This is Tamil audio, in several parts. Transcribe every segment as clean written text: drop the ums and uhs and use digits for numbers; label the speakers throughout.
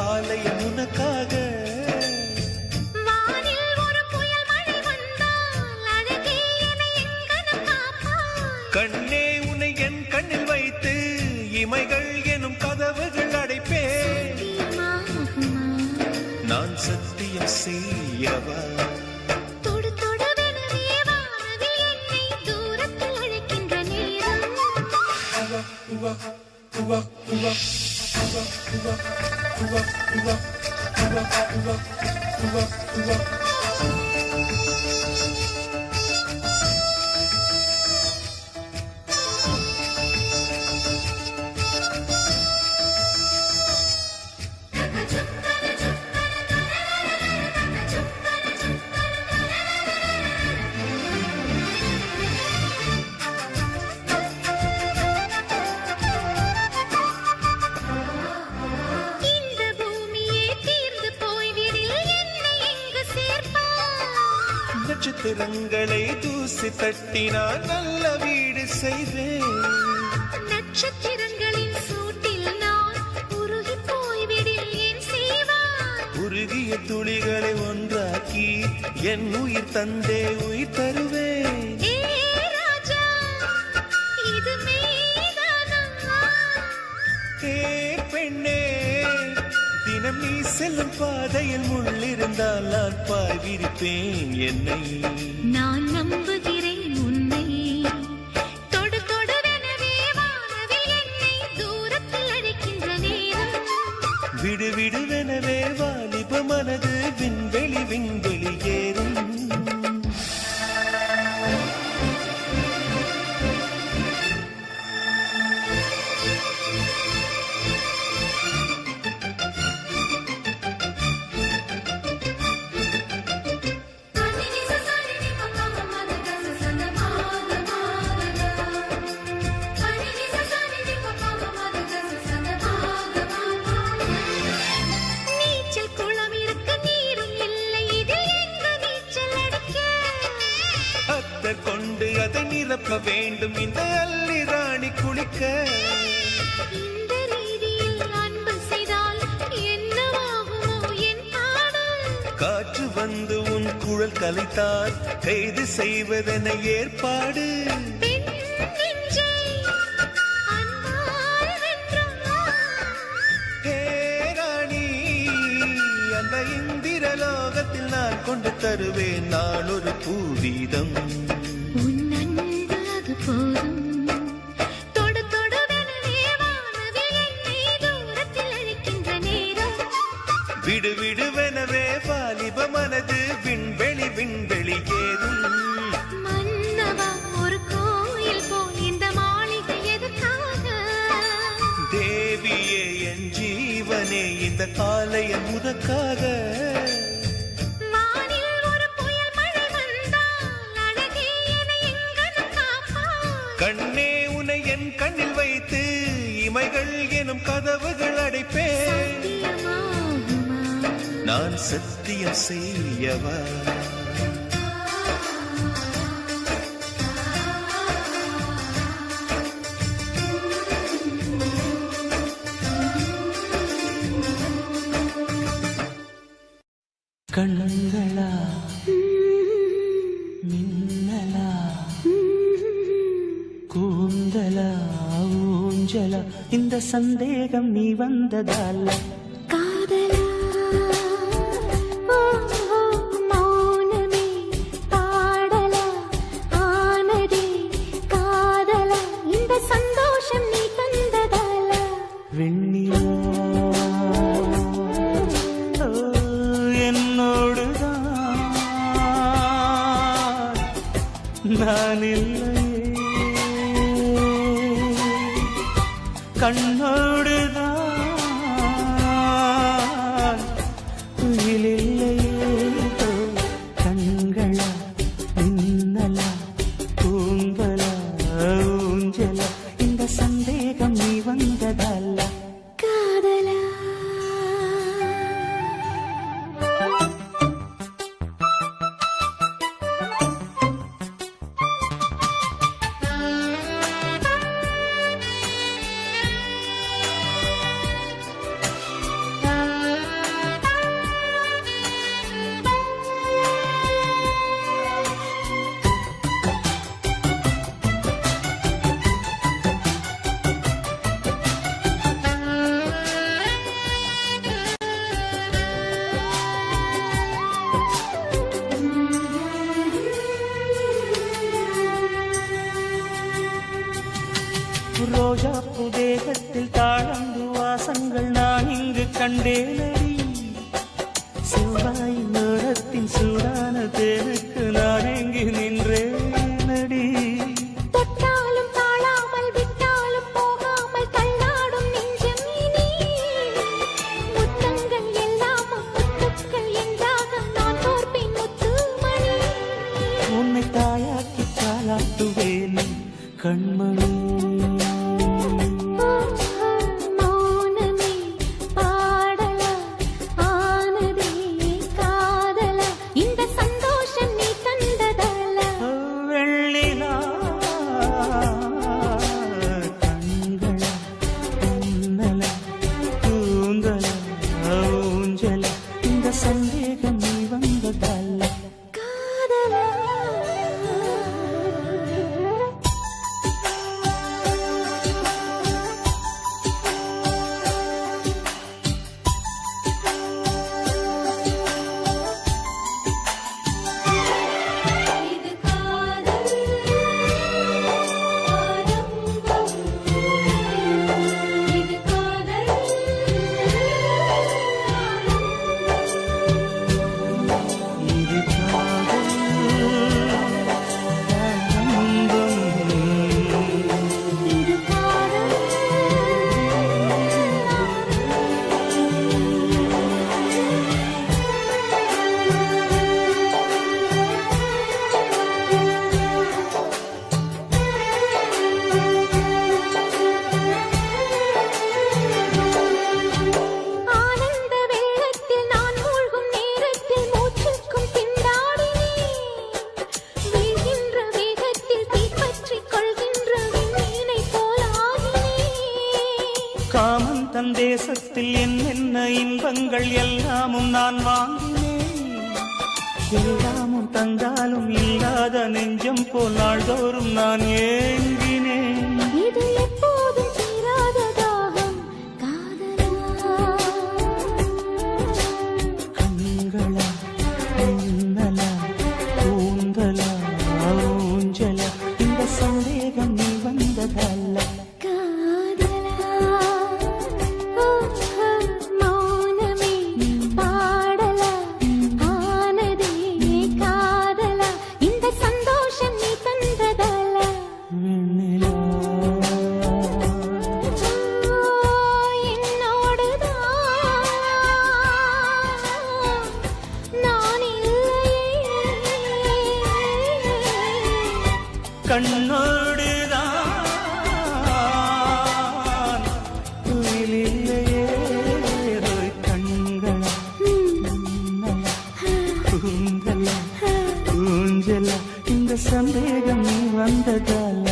Speaker 1: ஆலயம் உனக்காக. கண்ணே உன்னை என் கண்ணில் வைத்து இமைகள் எனும் கதவுகள் அடைப்பேன். நான் சத்தியம் செய்யவா நட்சத்திரங்களை தூசி தட்டினால் நல்ல வீடு செய்வேன்.
Speaker 2: நட்சத்திரங்களின் சூட்டில் நான் உருகி போய்விடில் என் செய்வான்.
Speaker 1: உருகிய துளிகளை ஒன்றாக்கி என் உயிர் தந்தே உயிர் தருவேன். பெண்ணே தினம் நீ செல்லும் பாதையில் முள்ளிருந்தால் நான் பாய் விரிப்பேன். என்னை
Speaker 2: நான் நம்புகிறேன் உன்னை. தொடு தொடுவெனவே வானவில் என்னை தூரத்தில் அழைக்கின்ற நேரம்.
Speaker 1: விடு விடுவெனவே வாலிப மனது விண்வெளி விண்வெளி ஏறும். கொண்டு அதை நிரப்ப வேண்டும் இந்த அல்லி ராணி குளிக்க.
Speaker 2: இந்த ரீதியில் அன்பு செய்தால் என்னவாகுமோ என் பாடல்.
Speaker 1: காற்று வந்து உன் குழல் கலைத்தால் கைது செய்வதென ஏற்பாடு. அந்த இந்திரலோகத்தில் நான் கொண்டு தருவேன் நான் ஒரு பூவீதம். விடு விடுவெனவே வாலிப மனது விண்வெளி விண்வெளி ஏறும்.
Speaker 2: மன்னவா ஒரு கோயில் போல் இந்த மாளிகை எதற்காக?
Speaker 1: தேவியே என் ஜீவனே இந்த ஆலயம் உனக்காக. கண்ணே உன்னை என் கண்ணில் வைத்து இமைகள் எனும் கதவுகள் அடைப்பேன். நான் சத்தியம் செய்யவா கண்களா மின்னலா கூந்தலா ஊஞ்சலா இந்த சந்தேகம் நீ வந்ததால
Speaker 2: காதலா மௌனமே பாடலா ஆனதே காதலா இந்த சந்தோஷம் நீ தந்ததால
Speaker 1: வெண்ணிலா என்னோடுதான் நான் இல்லையே கண்ணோடுதான் துயிலில்லையே. கண்களா மின்னலா கூந்தலா ஊஞ்சலா இந்த சந்தேகம் நீ வந்ததல்ல
Speaker 2: காதலா.
Speaker 3: ரோஜா புதேகத்தில் தாழம்பு வாசங்கள் நான் இங்கு கண்டேனடி. செவ்வாய் நேரத்தின் சூடான தேனுக்கு நான் எங்கு நின்றேனடி.
Speaker 2: தொட்டாலும் தாழாமல் விட்டாலும் போகாமல் தள்ளாடும் நெஞ்சம் இனி. முத்தங்கள் எல்லாமும் முத்துக்கள் என்றாக நான் தோற்பேன் முத்துமணி.
Speaker 3: உன்னை தாயாக்கி தாளாட்டுவேன் கண்மணி.
Speaker 2: மௌனமே பாடலா ஆனதே காதலா இந்த சந்தோஷம் நீ தந்ததல்ல.
Speaker 3: வெள்ளிலா கண்கள உன்னல கூந்தல ஊஞ்சல இந்த சந்தேகம் நீ வந்ததல்ல.
Speaker 2: காதலா இது காதல் ஆரம்பம். இது காதல்
Speaker 3: இது காதல் ஆரம்பம்.
Speaker 2: இது காதல் ஆனந்த வெள்ளத்தில் நான் மூழ்கும் நேரத்தில் மூச்சுக்கும் திண்டாடினேன். வீழ்கின்ற வேகத்தில் தீப்பற்றிக் கொள்கின்ற விண்மீனை போலாகினேன்.
Speaker 3: காமன் தன் தேசத்தில் என்னென்ன இன்பங்கள் எல்லாமும் நான் வாங்கினேன். எல்லாமும் தந்தாலும் இல்லாத நெஞ்சம் போல் நாள்தோறும் நான் ஏங்கினேன்.
Speaker 2: இது எப்போதும் தீராத தாகம் காதலா.
Speaker 3: கண்களா மின்னலா கூந்தலா ஊஞ்சல இந்த சந்தேகம் நீ வந்ததல்ல.
Speaker 2: காதலா மௌனமே பாடலா ஆனதே காதலா இந்த சந்தோஷம் நீ தந்ததல்ல.
Speaker 3: வெண்ணிலா
Speaker 2: என்னோடுதான் நான் இல்லையே.
Speaker 3: கண்ணோடுதான் துயிலில்லையே. கண்களா மின்னலா கூந்தலா ஊஞ்சல இந்த சந்தேகம் நீ வந்ததால.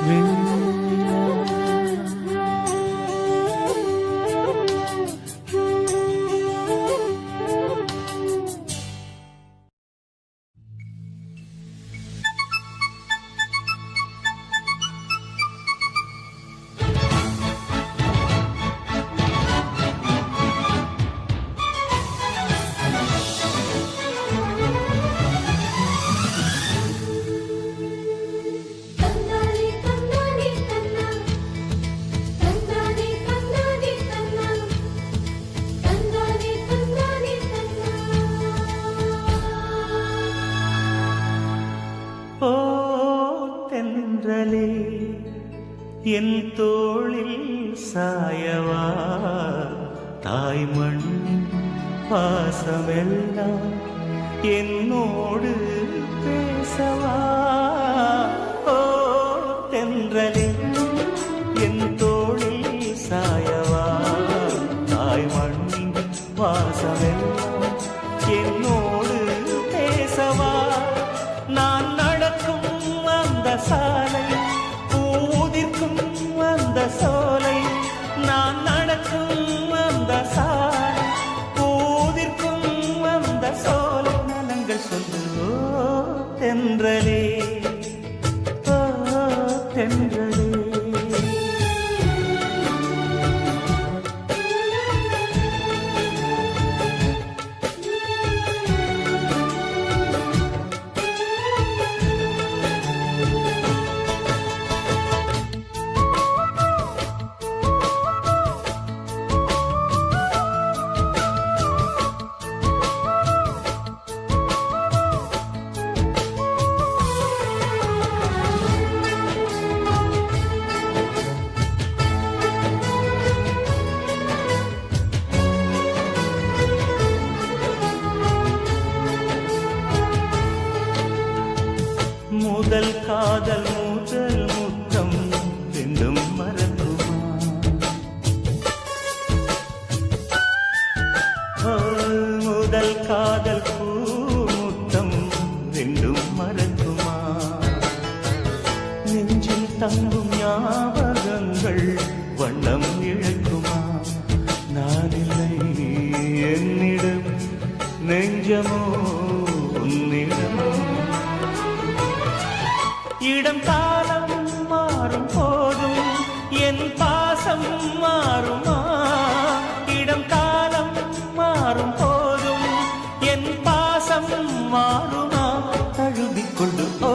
Speaker 3: வெண்ணிலா
Speaker 2: தந்தானே தந்தானே தன்னா தந்தானே தந்தானே தன்னா தந்தானே தந்தானே தன்னா.
Speaker 3: ஓ தென்றலே என் தோளில் சாயவா. தாய்மண் பாசமெல்லாம் என்னோடு பேசவா. ஓ தென்றலே என் தோளில் சாயவா. தாய்மண் பாசமெல்லாம் என்னோடு பேசவா. நான் நடக்கும் அந்த சாலை பூதிர்க்கும் அந்த சோலை. நான் நடக்கும் அந்த சாலை பூதிர்க்கும் அந்த சோலை. நலங்கள் சொல்லு ஓ தென்றலே ஓ தென்றலே. முதல் காதல் முதல் முத்தம் ரெண்டும் மறக்குமா? முதல் காதல் பூ முத்தம் ரெண்டும் மறக்குமா? நெஞ்சில் தங்கும் ஞாபகங்கள் வண்ணம் இழக்குமா? நான் இல்லை என்னிடம் நெஞ்சமோ உன்னிடம். இடம் காலம் மாறும் போதும் என் பாசம் மாறுமா? இடம் காலம் மாறும் போதும் என் பாசம் மாறுமா? தழுவிக்கொண்டு ஓ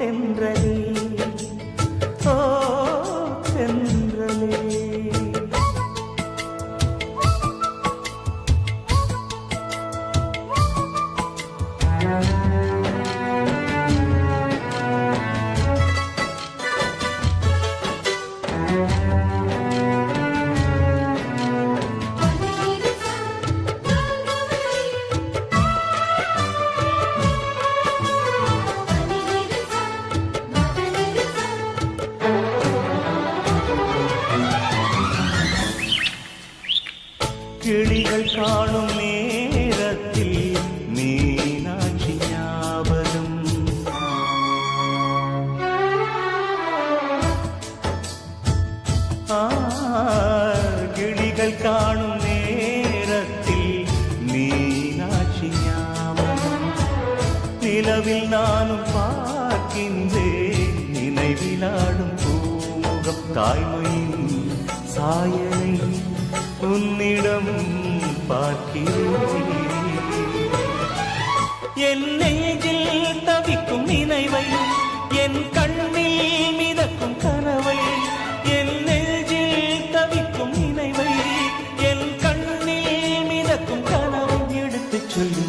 Speaker 3: தென்றலே, ஓ தென்றலே. கிளிகள் காணும் நேரத்தில் மீனாட்சி ஞாபகம். கிளிகள் காணும் நேரத்தில் மீனாட்சி ஞாபகம். நிலவில் நானும் பார்க்கின்றேன் நினைவிலாடும் பூமுகம். தாய்மையின் சாயலை உன்னிடம் பார்க்கிறேன். என் நெஞ்சில் தவிக்கும் நினைவை, என் கண்ணில் மிதக்கும் கனவை, என் நெஞ்சில் தவிக்கும் நினைவை, என் கண்ணில் மிதக்கும் கனவை எடுத்துச் சொல்லு.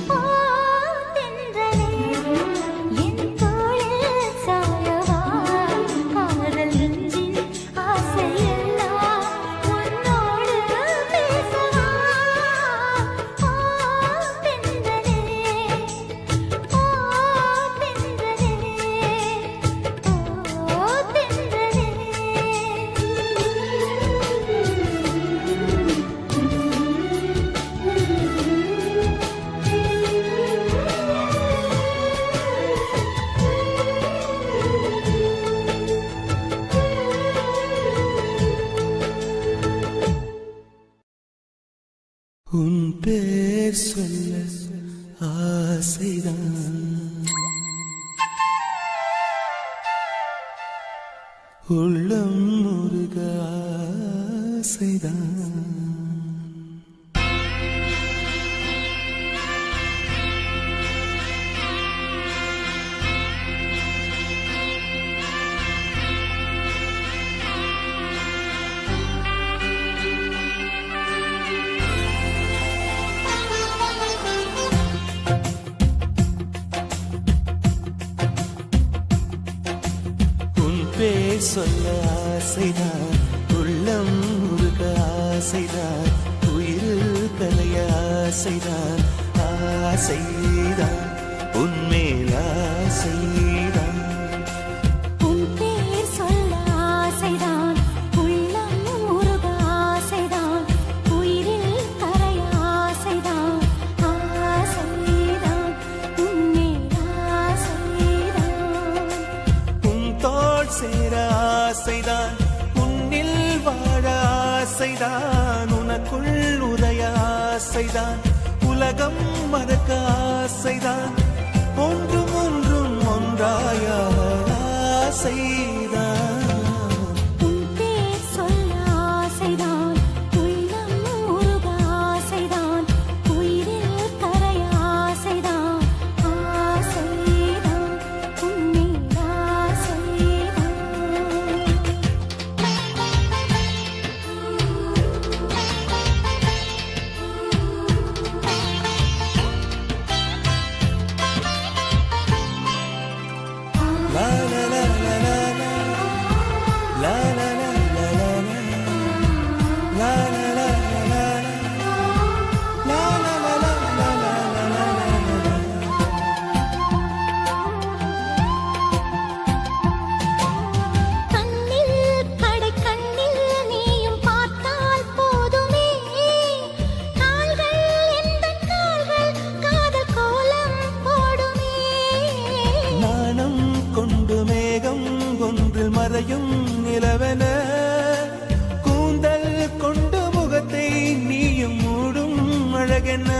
Speaker 3: உன் பேர் சொல்ல ஆசைதான், உள்ளம் முருக ஆசைதான். பேர் சொல்ல ஆசைதான், உள்ளம் முருக ஆசைதான், உயிரில் கலைய ஆசைதான். ஆசைதான் உன்மேல் ஆசைதான்.
Speaker 2: உன் பேர் சொல்ல ஆசைதான், உள்ளம் முருக ஆசைதான், உயிரில் கரைய ஆசைதான். ஆசைதான் உன்மேல் ஆசைதான்.
Speaker 3: உன் தோள் சேர ஆசைதான், உன்னில் வாழ ஆசைதான், உனக்குள் உதய ஆசைதான், உலகம் மறக்க ஆசைதான், ஒன்றும் ஒன்றும் ஒன்றாய ஆசைதான்.
Speaker 2: உன் பேர் சொல்ல ஆசைதான், உள்ளம் முருக ஆசைதான், உயிரில் கரைய ஆசைதான். ஆசைதான் உன்மேல் ஆசைதான்.
Speaker 3: மறையும் நிலவென கூந்தல் கொண்டு முகத்தை நீயும் மூடும் அழகென்ன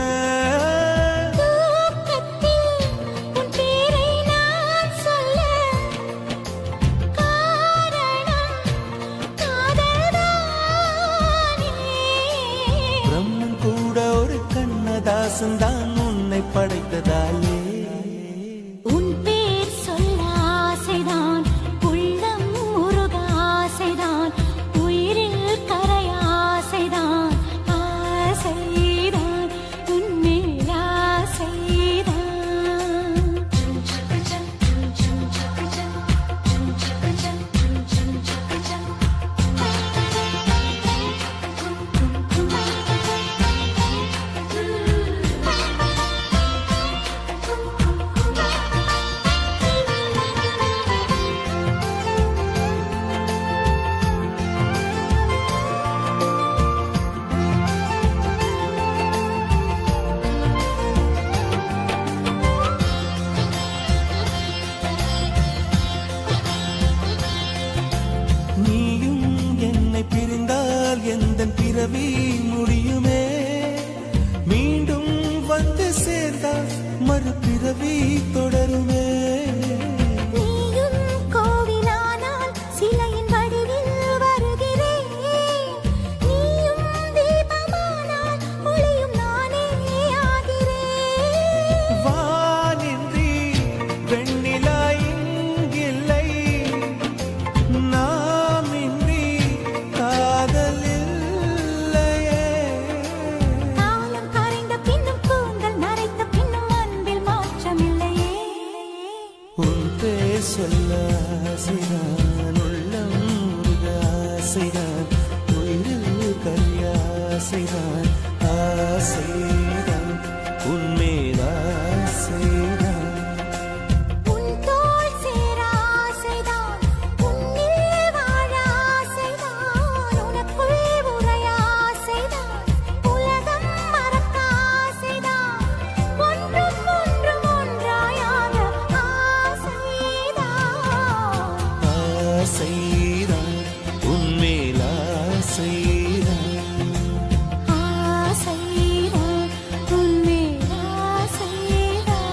Speaker 3: பிரம்மன் கூட ஒரு கண்ணதாசன்தான் உன்னை படைத்ததாலே
Speaker 2: உன் பேர் சொல்ல ஆசைதான், உள்ளம் உருக ஆசைதான், உயிரில் கரைய ஆசைதான், ஆசைதான், உன்மேல் ஆசைதான்.
Speaker 3: நீயும் என்னை பிரிந்தால் எந்தன் பிறவி முடியுமே மீண்டும் வந்து சேர்ந்தால் மறுபிறவி தொடருமே
Speaker 2: நீயும் கோவிலானால் சிலையின் வடிவில் வருகிறேன், நீயும் தீபமானால் ஒளியும் நானே ஆகிறேன்.
Speaker 3: வானின்றி வெண்ணிலா இங்கில்லை நாமின்றி காதல் இல்லையே
Speaker 2: காலம் கரைந்த பின்னும் கூந்தல் நரைத்த பின்னும் அன்பில் மாற்றமில்லையே.
Speaker 3: உன் பேர் சொல்ல ஆசைதான் உள்ளம் உருக ஆசைதான் உயிரில் கரிய ஆசைதான் ஆசைதான் உன்மேல் ஆசைதான்
Speaker 2: உன் தோள் சேர ஆசைதான், உன்னில் வாழ ஆசைதான், உனக்குள் உறைய ஆசைதான், உலகம் மறக்க ஆசைதான், ஒன்றும் ஒன்றும் ஒன்றாயாக ஆசைதான்.
Speaker 3: ஆசைதான் உன்மேல் ஆசைதான்
Speaker 2: ஆசைதான், உன்மேல் ஆசைதான்.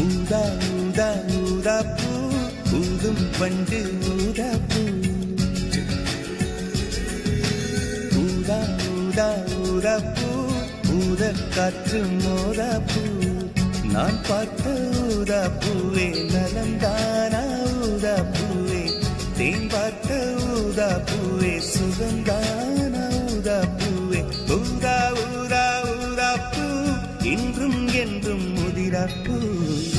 Speaker 3: ஊதா ஊதா ஊதா பூ ஊதும் பண்டு ஊதா பூ ஊதா ஊதா ஊதா பூ ஊத காற்று மோதா பூ நான் பார்த்த ஊதா பூவே நலந்தானா ஊதா பூவே தேன் பார்த்த ஊதா பூவே சுகந்தானா ஊதா பூவே ஊதா ஊதா ஊதா பூ இன்றும் என்றும் முதிரா பூ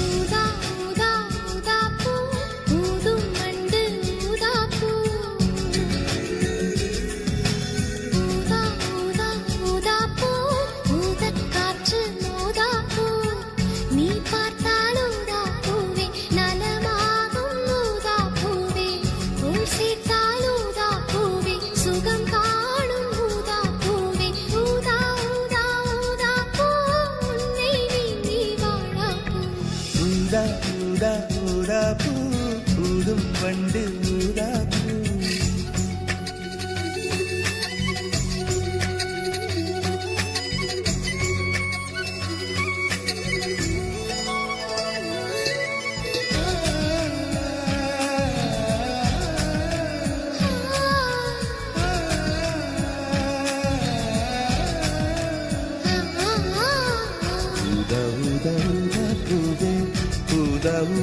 Speaker 2: ஊதா ஊதா ஊதா பூ, ஊதும் வண்டு ஊதா பூ. ஊதா ஊதா ஊதா பூ, ஊதக் காற்று மோதா பூ. நீ பார்த்தால் ஊதா பூவே நலமாகும் ஊதா பூவே, உன் சேர்த்தால் ஊதா பூவே சுகம் காணும் ஊதா பூவே. ஊதா ஊதா ஊதா பூ, உன்னை நீ வாழா பூ.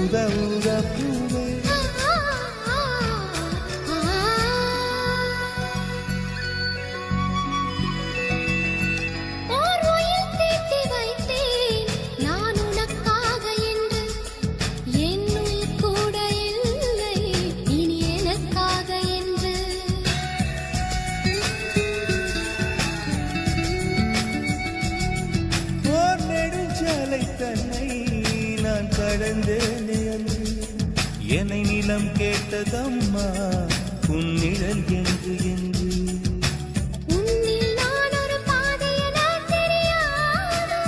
Speaker 3: ஊதா ஊதா பூவே
Speaker 2: ஓர் உயில் தீட்டி வைத்தேன் நான் உனக்காக என்று என் உயிர் கூட இல்லை இனி எனக்காக என்று
Speaker 3: ஓர் நெடுஞ்சாலை தன்னை நான் கடந்தேனே அன்று என்னை நிலம் கேட்டதம்மா உன் நிழல் என்று என்று
Speaker 2: உன்னில் நான் ஒரு பாதை என தெரியாதோ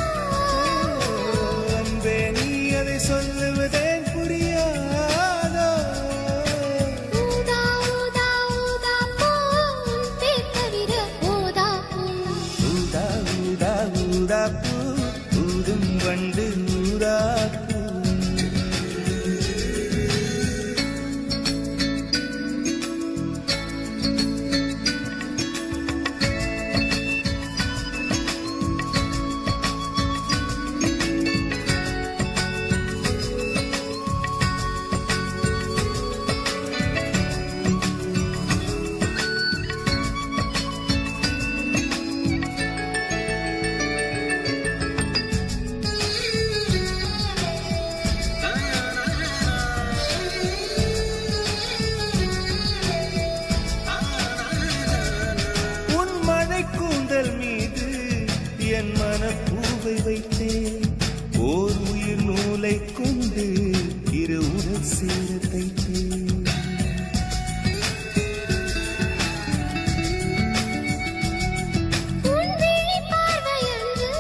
Speaker 3: அன்பே நீ அதை சொல்லுவதேன் புரியாதோ
Speaker 2: ஊதா ஊதா ஊதா பூ உன் பேர் தவிர ஊதா பூ
Speaker 3: ஊதா ஊதா ஊதா பூ ஊதும் வண்டு ஊதா பூ உன் மழை கூந்தல் மீது என் மனப்பூவை வைத்தேன் ஓர் உயிர் நூலை கொண்டு இரு உடல் சேர தைத்தேன்
Speaker 2: உன் விழி பார்வையன்று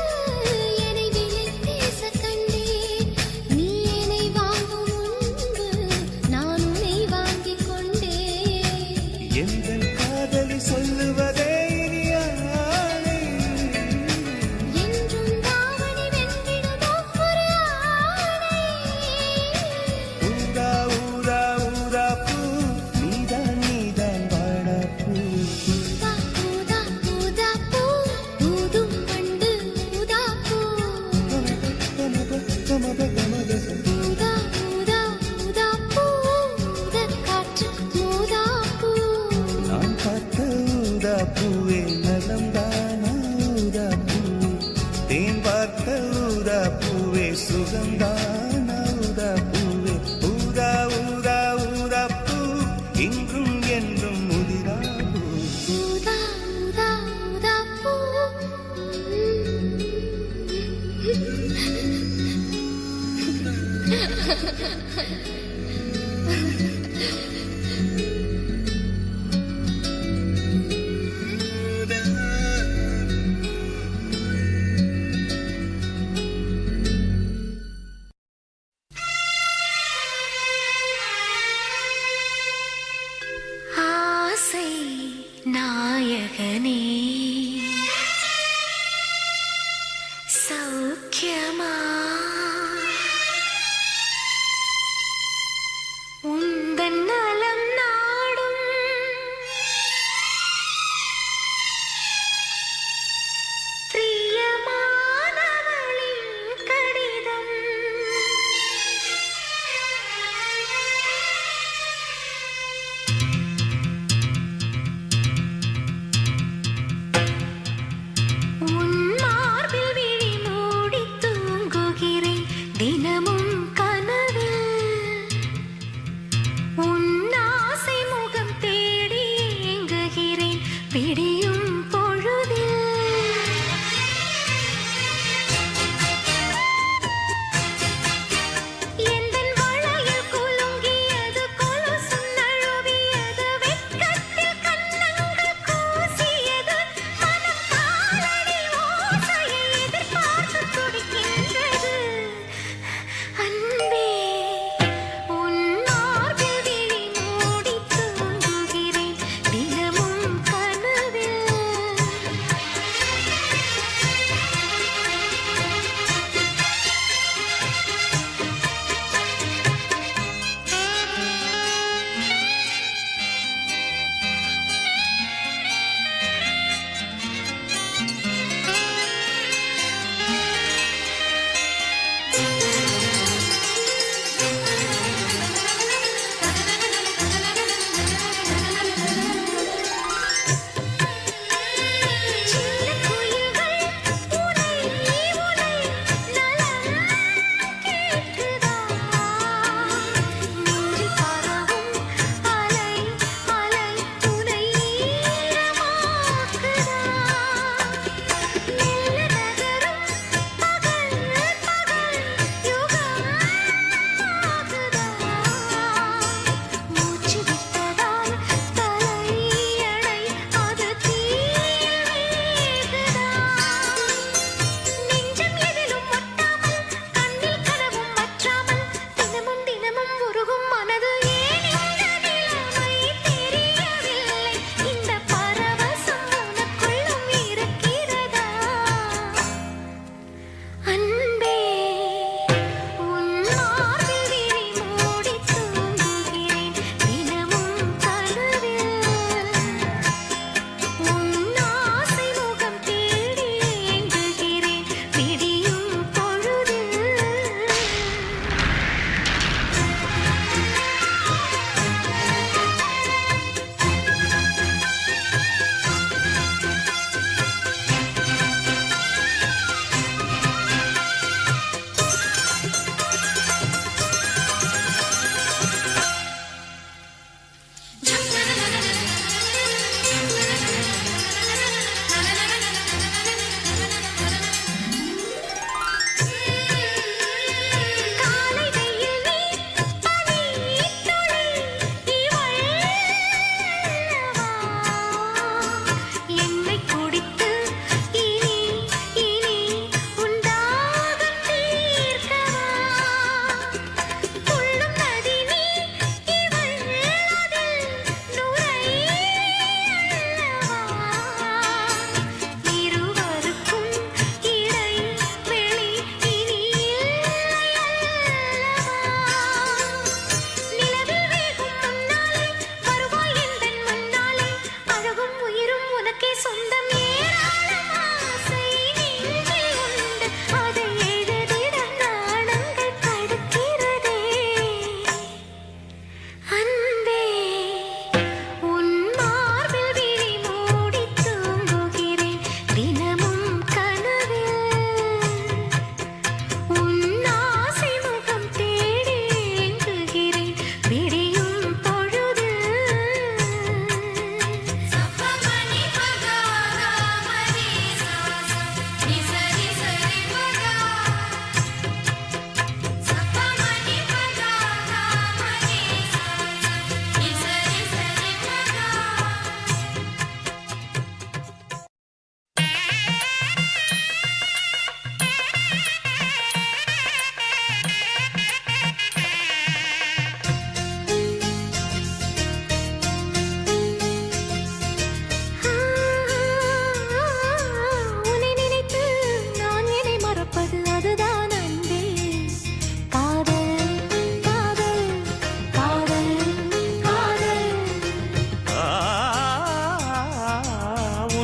Speaker 2: என்னை விலை பேச கண்டேன் நீ என்னை வாங்கும் முன்பு நான் உன்னை வாங்கிக் கொண்டேன்
Speaker 3: எங்கள் காதலி சொல்லுவதே இனியானை
Speaker 2: என்றும் தாவணி வென்றிடும் ஒவ்வொரு ஆணை
Speaker 3: ஊதா ஊதா ஊதா பூ நீதான் நீதான் வாடா பூ
Speaker 2: ஊதா ஊதா ஊதா பூ ஊதும் வண்டு ஊதா பூ
Speaker 3: கமப கமப
Speaker 2: ஊதா ஊதா ஊதா பூ ஊதக் காற்று ஊதா பூ
Speaker 3: நான் பார்த்த ஊதா பூவே நலம்தானா ஊதா பூவே தேன் பார்த்த ஊதா பூவே சுகம்தானா ஊதா பூவே ஊதா ஊதா ஊதா பூ இன்றும் என்றும் முதிரா பூ
Speaker 2: ஊதா ஊதா ஊதா பூ ஆசை நாயகனே சௌக்கியமா உந்தன் நலம் நாடும் பிரியமானவளின் கடிதம் உன் மார்பில் விழி மூடி தூங்கு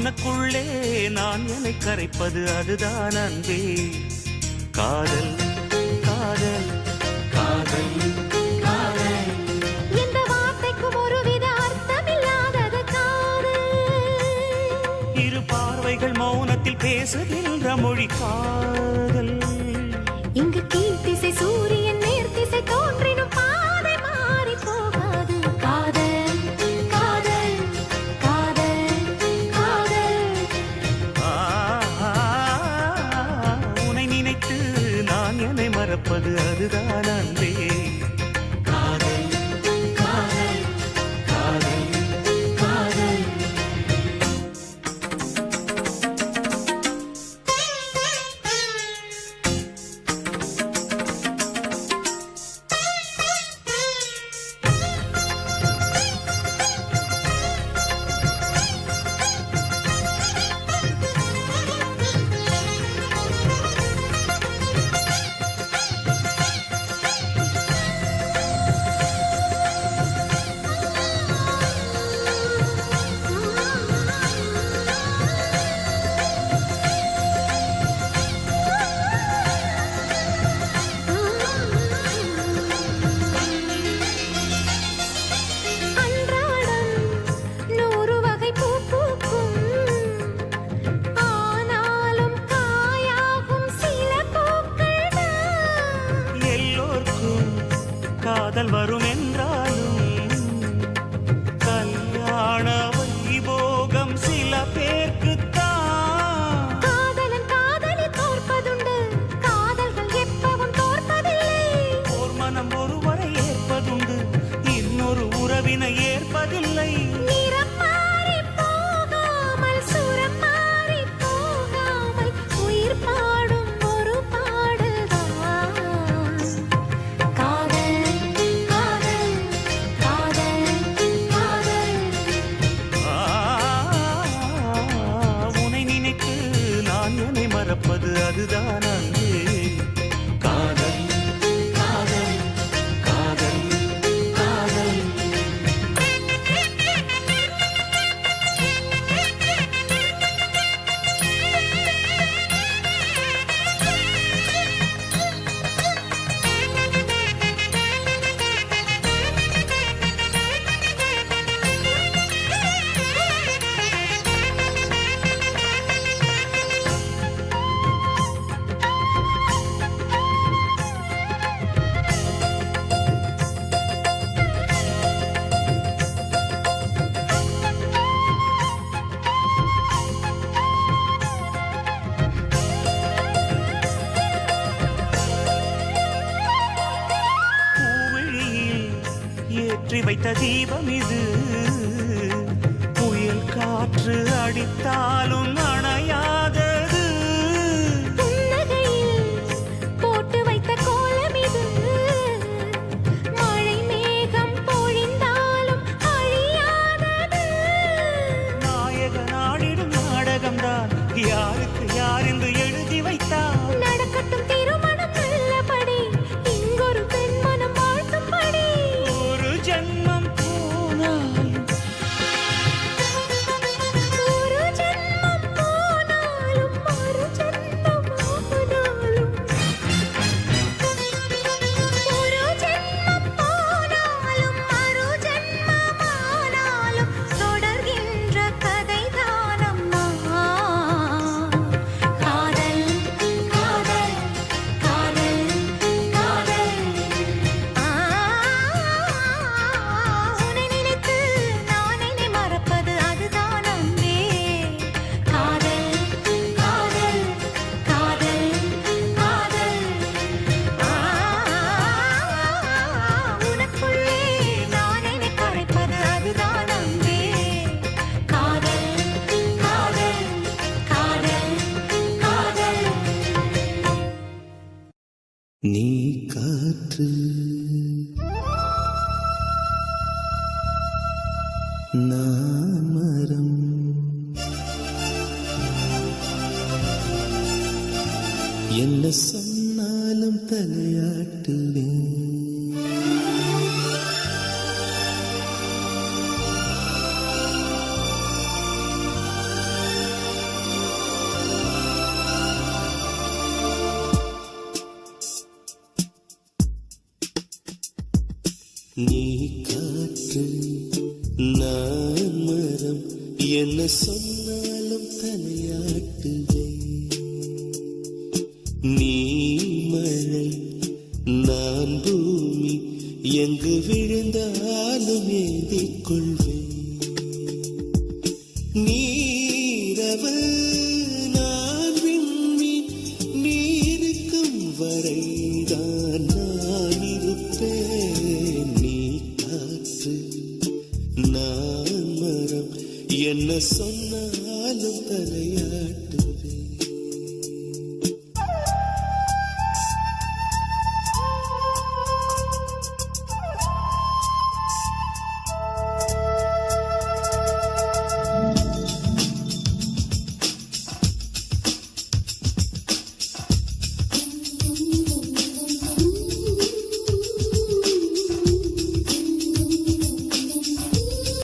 Speaker 3: உனக்குள்ளே நான் என்னை கரைப்பது அதுதான் அன்பே. காதல் காதல் காதல் காதல்.
Speaker 2: இந்த வார்த்தைக்கும் ஒருவித அர்த்தமில்லாதது காதல்.
Speaker 3: இரு பார்வைகள் மௌனத்தில் பேசுகின்ற மொழி காதல்.
Speaker 2: இங்கு கீழ்த்திசை சூரியன் நேர்த்திசை தோன்றினும் பாதை மாறி போகாது. காதல் காதல் காதல் காதல்.
Speaker 3: உன்னை நினைத்து நான் என்னை மறப்பது அதுதான் அன்பே. காதல் காதல் காதல் காதல். காதல் வரும் என்றாலும் கல்யாண வைபோகம் சில பேர்க்குத்தான்.
Speaker 2: காதலன் காதலி தோற்பதுண்டு, காதல்கள் எப்பவும் தோற்பதில்லை.
Speaker 3: ஓர் மனம் ஒருவரை ஏற்பதுண்டு, இன்னொரு உறவினை ஏற்பதில்லை.
Speaker 2: நிறம் மாறி போகாமல் சுரம் மாறி போகாமல் உயிர் பாடும் ஒரு பாடல்தான் காதல் காதல் காதல் காதல்.
Speaker 3: உன்னை நினைத்து நான் என்னை மறப்பது அதுதான் அன்பே. காதல் காதல் காதல் காதல். ஏற்றி வைத்த தீபம் இது, புயல் காற்று அடித்தாலும் அணையாதது.
Speaker 2: புன்னகையில் போட்டு வைத்த கோலம் இது, மழை மேகம் பொழிந்தாலும் அழியாதது.
Speaker 3: நாயக நாடிடும் நாடகம்தான் யாருக்கு யார் என்று எழுதி வைத்தார்.
Speaker 2: நடக்கட்டும் திருமணம் நல்லபடி, இங்கொரு பெண் மனம் வாழ்த்தும்படி.
Speaker 3: ஒரு ஜென்மம் போனாலும்
Speaker 2: ஒரு ஜென்மம் போனாலும் மறு ஜென்மம் ஆனாலும், ஒரு ஜென்மம் போனாலும் மறு ஜென்மம் ஆனாலும் தொடர்கின்ற கதைதான் அம்மா. காதல் காதல் காதல் காதல். உன்னை நினைத்து நான் என்னை மறப்பது அதுதான் அன்பே. காதல் காதல் காதல் காதல். உனக்குள்ளே நான் என்னை கரைப்பது அதுதான் அன்பே. காதல் காதல் காதல் காதல்.
Speaker 3: நீ காற்று நான் மரம், என்ன சொன்னாலும் தலையாட்டுவேன். நீ காற்று நான் மரம் என்ன சொன்னாலும் தலையாட்டுவே நீ மழை நான் பூமி எங்கு விழுந்தாலும் ஏந்திக் கொள்வேன் நீரவு நான் விண்மீன் நீருக்கும் வரைதான் நான் இருப்பேன் நீ காற்று நான் மரம் என்ன சொன்னாலும் தலையாட்டு